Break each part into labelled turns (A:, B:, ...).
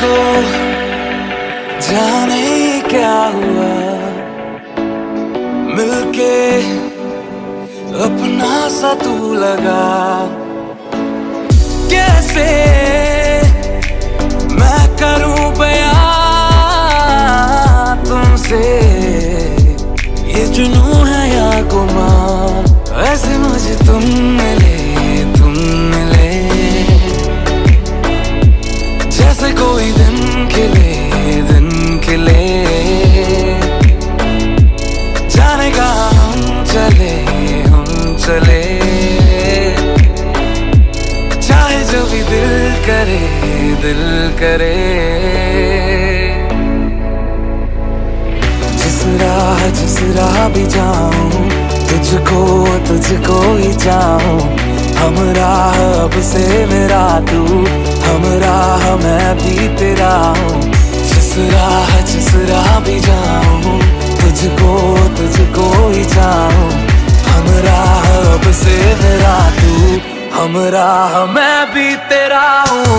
A: को जाने क्या हुआ, मिलके अपना सा तू लगा। कैसे मैं करूं बयां तुमसे, ये जुनूं है या गुमां। ऐसे मुझे तुम मिले जैसे कोई दिन खिले जाने का हम चले चाहे जो भी दिल करे जिस राह भी जाऊं तुझको ही चाहूं। हम राह अब से मेरा तू, हम राह मैं भी तेरा हूँ। जिस राह भी जाऊं तुझको ही चाहूं। हम राह अब से मेरा तू, हम राह मैं भी तेरा हूँ।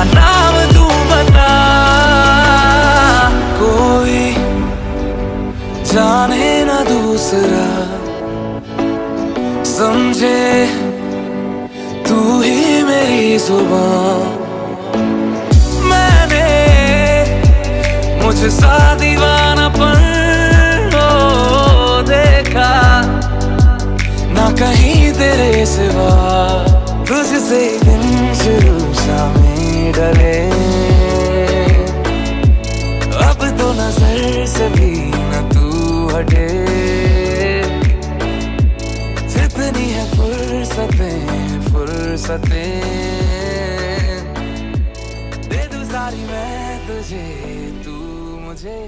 A: नाम तू बता, कोई जाने ना दूसरा, समझे तू ही मेरी जुबान। मैंने मुझे सा दीवानापन देखा ना कहीं तेरे सिवा। तुझसे दिन शुरू शामें डले, अब तो नजर से भी न तू हटे। जितनी है फुर्सतें दे दूं सारी मैं तुझे, तू मुझे।